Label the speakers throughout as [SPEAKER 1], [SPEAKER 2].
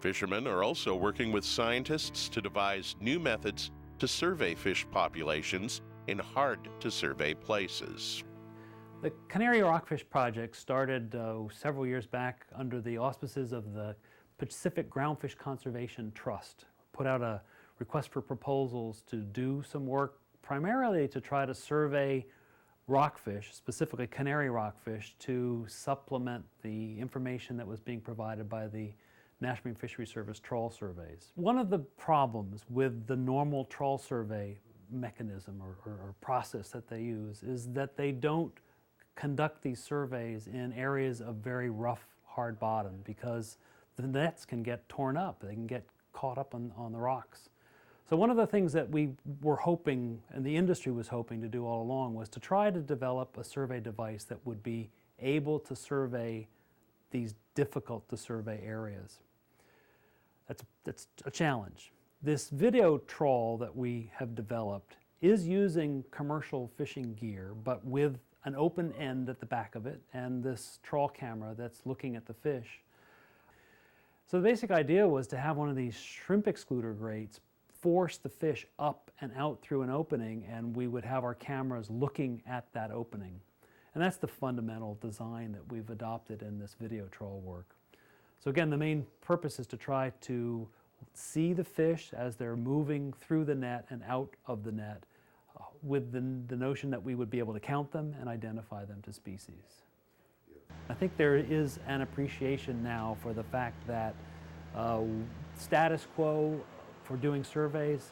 [SPEAKER 1] Fishermen are also working with scientists to devise new methods to survey fish populations in hard-to-survey places.
[SPEAKER 2] The Canary Rockfish Project started several years back under the auspices of the Pacific Groundfish Conservation Trust. Put out a request for proposals to do some work primarily to try to survey rockfish, specifically canary rockfish, to supplement the information that was being provided by the National Marine Fisheries Service trawl surveys. One of the problems with the normal trawl survey mechanism or process that they use is that they don't conduct these surveys in areas of very rough, hard bottom because the nets can get torn up. They can get caught up on the rocks. So one of the things that we were hoping, and the industry was hoping to do all along, was to try to develop a survey device that would be able to survey these difficult to survey areas. That's a challenge. This video trawl that we have developed is using commercial fishing gear, but with an open end at the back of it and this trawl camera that's looking at the fish. So the basic idea was to have one of these shrimp excluder grates force the fish up and out through an opening, and we would have our cameras looking at that opening. And that's the fundamental design that we've adopted in this video trawl work. So again, the main purpose is to try to see the fish as they're moving through the net and out of the net with the notion that we would be able to count them and identify them to species. I think there is an appreciation now for the fact that status quo for doing surveys,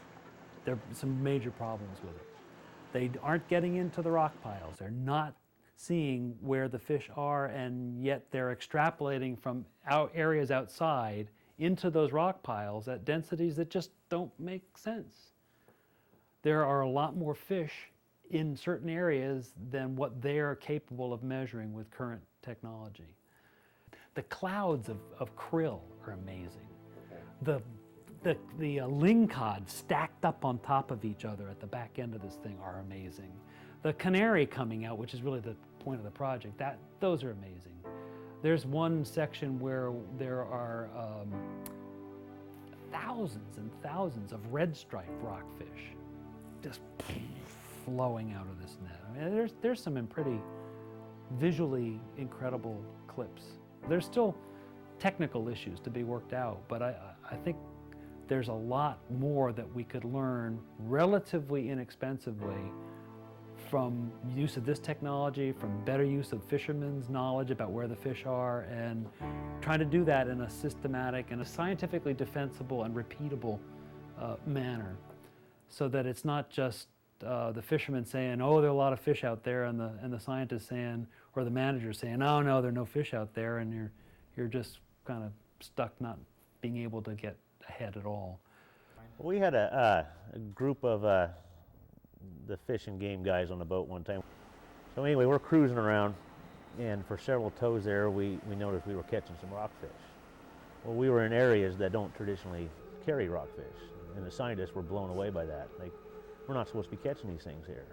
[SPEAKER 2] there are some major problems with it. They aren't getting into the rock piles. They're not seeing where the fish are, and yet they're extrapolating from areas outside into those rock piles at densities that just don't make sense. There are a lot more fish in certain areas than what they're capable of measuring with current technology. The clouds of krill are amazing. The lingcod stacked up on top of each other at the back end of this thing are amazing. The canary coming out, which is really the point of the project, those are amazing. There's one section where there are thousands and thousands of red-striped rockfish just flowing out of this net. I mean, there's some pretty visually incredible clips. There's still technical issues to be worked out, but I think there's a lot more that we could learn relatively inexpensively from use of this technology, from better use of fishermen's knowledge about where the fish are, and trying to do that in a systematic and a scientifically defensible and repeatable manner, so that it's not just the fishermen saying, oh, there are a lot of fish out there, and the scientists saying, or the manager saying, oh no, there are no fish out there, and you're just kind of stuck not being able to get ahead at all.
[SPEAKER 3] We had a group of the fish and game guys on the boat one time. So anyway, we're cruising around, and for several tows there, we noticed we were catching some rockfish. Well, we were in areas that don't traditionally carry rockfish, and the scientists were blown away by that. Like, we're not supposed to be catching these things here.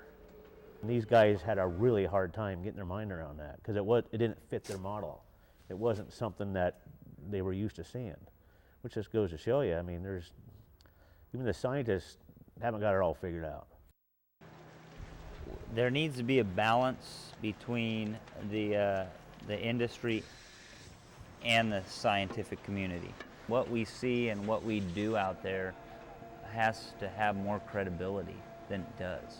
[SPEAKER 3] And these guys had a really hard time getting their mind around that because it didn't fit their model. It wasn't something that they were used to seeing, which just goes to show you, I mean, even the scientists haven't got it all figured out.
[SPEAKER 4] There needs to be a balance between the industry and the scientific community. What we see and what we do out there has to have more credibility than it does.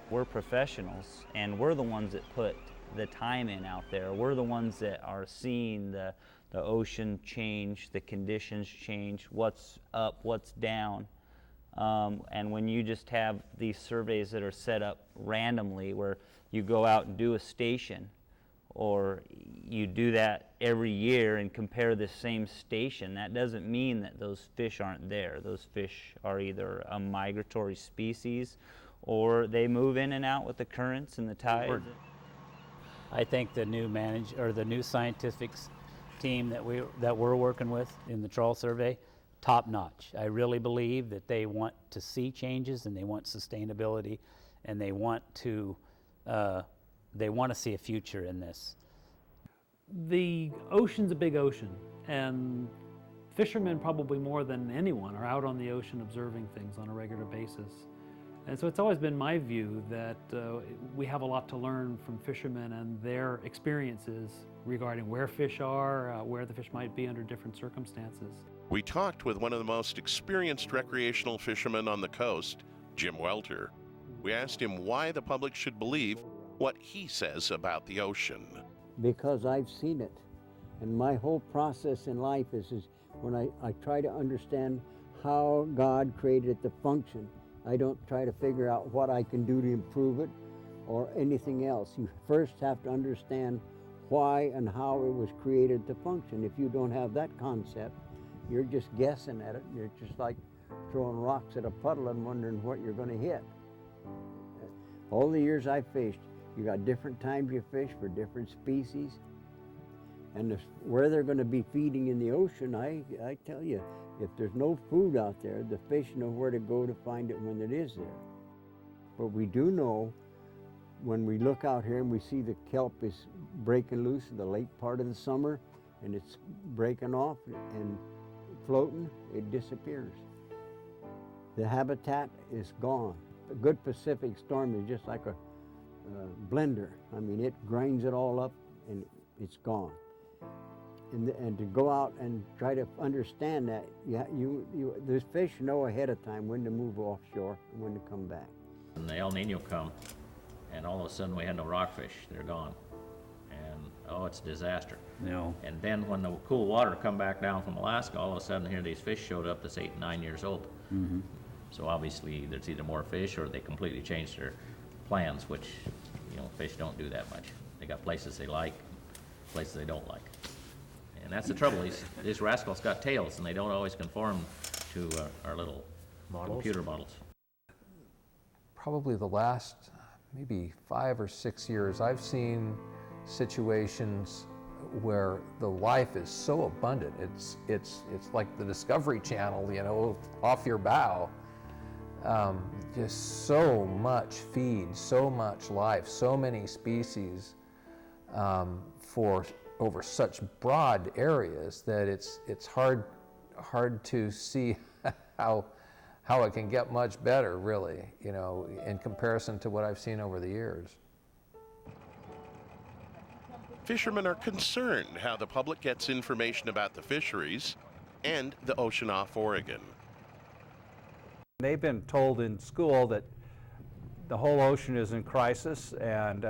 [SPEAKER 4] We're professionals, and we're the ones that put the time in out there. We're the ones that are seeing the ocean change, the conditions change, what's up, what's down. And when you just have these surveys that are set up randomly, where you go out and do a station, or you do that every year and compare the same station, that doesn't mean that those fish aren't there. Those fish are either a migratory species, or they move in and out with the currents and the tides.
[SPEAKER 5] I think the new scientific team that we're working with in the trawl survey, top notch. I really believe that they want to see changes, and they want sustainability, and they want to see a future in this.
[SPEAKER 2] The ocean's a big ocean, and Fishermen, probably more than anyone, are out on the ocean observing things on a regular basis. And so it's always been my view that we have a lot to learn from fishermen and their experiences regarding where fish are, where the fish might be under different circumstances.
[SPEAKER 1] We talked with one of the most experienced recreational fishermen on the coast, Jim Welter. We asked him why the public should believe what he says about the ocean.
[SPEAKER 6] Because I've seen it. And my whole process in life is when I try to understand how God created it to function. I don't try to figure out what I can do to improve it or anything else. You first have to understand why and how it was created to function. If you don't have that concept, you're just guessing at it. You're just like throwing rocks at a puddle and wondering what you're going to hit. All the years I fished, you got different times you fish for different species. And where they're going to be feeding in the ocean, I tell you, if there's no food out there, the fish know where to go to find it when it is there. But we do know when we look out here and we see the kelp is breaking loose in the late part of the summer and it's breaking off and floating, it disappears. The habitat is gone. A good Pacific storm is just like a blender. I mean, it grinds it all up and it's gone. And to go out and try to understand that, those fish know ahead of time when to move offshore and when to come back.
[SPEAKER 3] And the El Nino come, and all of a sudden we had no rockfish. They're gone. And oh, it's a disaster.
[SPEAKER 5] No.
[SPEAKER 3] And then when the cool water come back down from Alaska, all of a sudden here these fish showed up that's 8 and 9 years old.
[SPEAKER 5] Mm-hmm.
[SPEAKER 3] So obviously there's either more fish or they completely changed their plans, which, fish don't do that much. They got places they like, places they don't like. And that's the trouble. These rascals got tails, and they don't always conform to our little computer models.
[SPEAKER 7] Probably the last maybe 5 or 6 years, I've seen situations where the life is so abundant. It's like the Discovery Channel, off your bow. Just so much feed, so much life, so many species for over such broad areas that it's hard to see how it can get much better, really, in comparison to what I've seen over the years.
[SPEAKER 1] Fishermen are concerned how the public gets information about the fisheries and the ocean off Oregon.
[SPEAKER 8] They've been told in school that the whole ocean is in crisis, and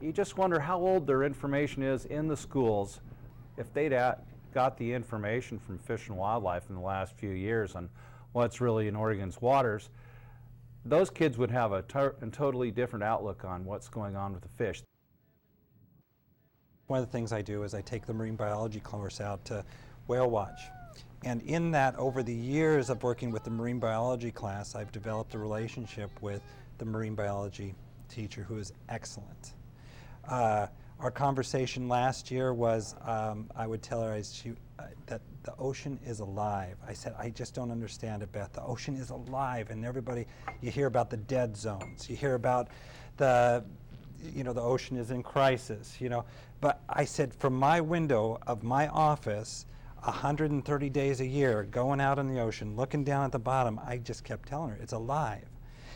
[SPEAKER 8] you just wonder how old their information is in the schools. If they'd got the information from Fish and Wildlife in the last few years on what's really in Oregon's waters, those kids would have a totally different outlook on what's going on with the fish.
[SPEAKER 9] One of the things I do is I take the marine biology course out to whale watch. And in that, over the years of working with the marine biology class, I've developed a relationship with the marine biology teacher who is excellent. Our conversation last year was, I would tell her that the ocean is alive. I said, I just don't understand it, Beth. The ocean is alive, and everybody, you hear about the dead zones. You hear about the ocean is in crisis, But I said, from my window of my office, 130 days a year, going out in the ocean, looking down at the bottom, I just kept telling her, it's alive.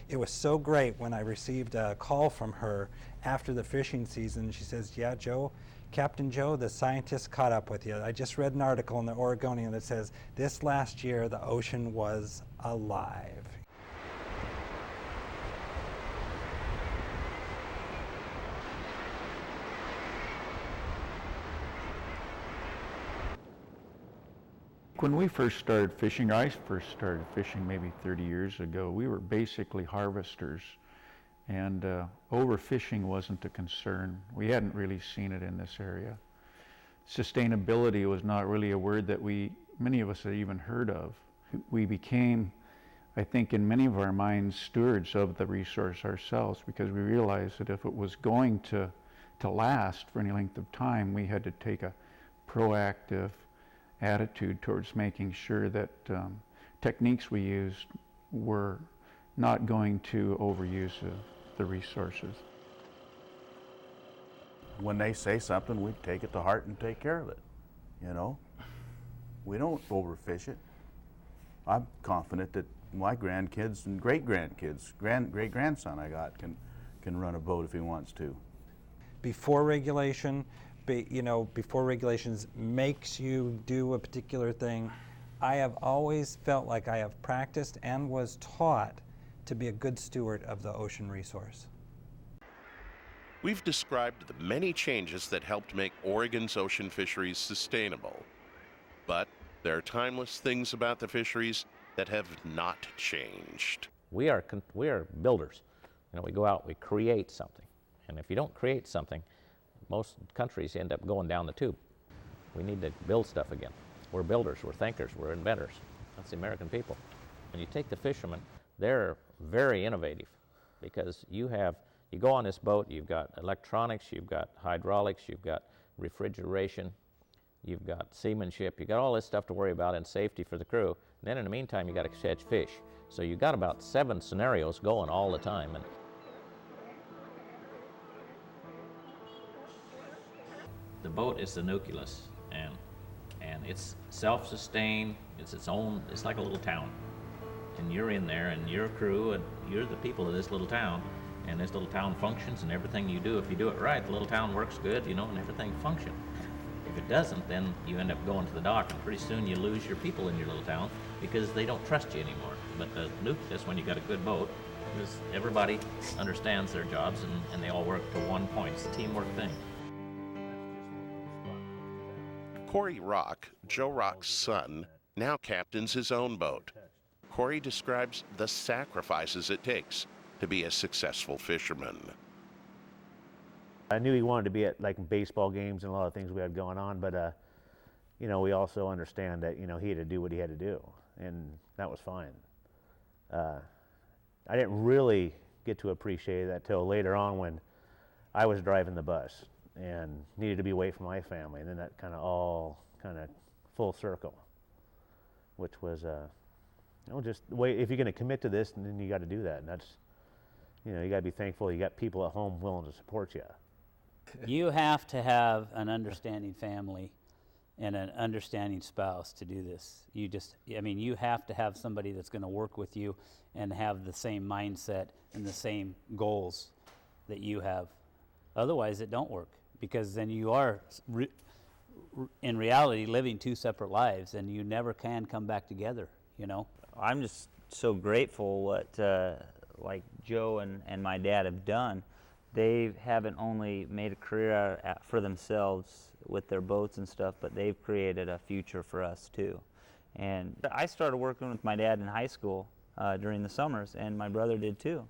[SPEAKER 9] It was so great when I received a call from her after the fishing season. She says, yeah, Joe, Captain Joe, the scientists caught up with you. I just read an article in the Oregonian that says, this last year, the ocean was alive.
[SPEAKER 10] When we first started fishing, I first started fishing maybe 30 years ago, we were basically harvesters, and overfishing wasn't a concern. We hadn't really seen it in this area. Sustainability was not really a word that many of us had even heard of. We became, I think, in many of our minds, stewards of the resource ourselves, because we realized that if it was going to last for any length of time, we had to take a proactive attitude towards making sure that techniques we used were not going to overuse the resources.
[SPEAKER 11] When they say something, we take it to heart and take care of it, We don't overfish it. I'm confident that my grandkids and great-grandkids, great-grandson I got can run a boat if he wants to.
[SPEAKER 9] Before regulation, before regulations makes you do a particular thing, I have always felt like I have practiced and was taught to be a good steward of the ocean resource.
[SPEAKER 1] We've described the many changes that helped make Oregon's ocean fisheries sustainable. But there are timeless things about the fisheries that have not changed.
[SPEAKER 3] We are builders. We go out, we create something. And if you don't create something, most countries end up going down the tube. We need to build stuff again. We're builders, we're thinkers, we're inventors. That's the American people. And you take the fishermen, they're very innovative because you go on this boat, you've got electronics, you've got hydraulics, you've got refrigeration, you've got seamanship, you've got all this stuff to worry about and safety for the crew. And then in the meantime, you got to catch fish. So you've got about 7 scenarios going all the time. And the boat is the nucleus, and it's self-sustained, it's like a little town. And you're in there, and you're a crew, and you're the people of this little town, and this little town functions, and everything you do, if you do it right, the little town works good, and everything functions. If it doesn't, then you end up going to the dock, and pretty soon you lose your people in your little town because they don't trust you anymore. But the nucleus, when you got a good boat, is everybody understands their jobs, and they all work to one point. It's a teamwork thing.
[SPEAKER 1] Corey Rock, Joe Rock's son, now captains his own boat. Corey describes the sacrifices it takes to be a successful fisherman.
[SPEAKER 3] I knew he wanted to be at baseball games and a lot of things we had going on, but we also understand that he had to do what he had to do, and that was fine. I didn't really get to appreciate that till later on when I was driving the bus and needed to be away from my family, and then that all full circle, which was just the way, if you're going to commit to this, then you got to do that, and that's you got to be thankful you got people at home willing to support you.
[SPEAKER 5] You have to have an understanding family and an understanding spouse to do this. You have to have somebody that's going to work with you and have the same mindset and the same goals that you have. Otherwise, it don't work, because then you are, in reality, living 2 separate lives, and you never can come back together,
[SPEAKER 4] I'm just so grateful what like Joe and my dad have done. They haven't only made a career for themselves with their boats and stuff, but they've created a future for us too. And I started working with my dad in high school during the summers, and my brother did too.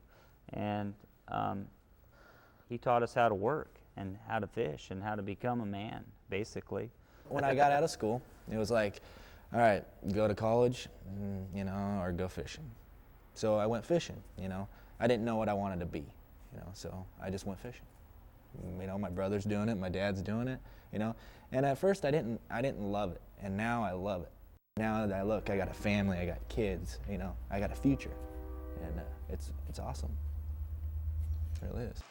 [SPEAKER 4] And he taught us how to work and how to fish and how to become a man, basically.
[SPEAKER 12] When I got out of school, it was like, all right, go to college, or go fishing. So I went fishing, I didn't know what I wanted to be. So I just went fishing. My brother's doing it, my dad's doing it, And at first I didn't love it, and now I love it. Now that I got a family, I got kids, I got a future, and it's awesome. It really is.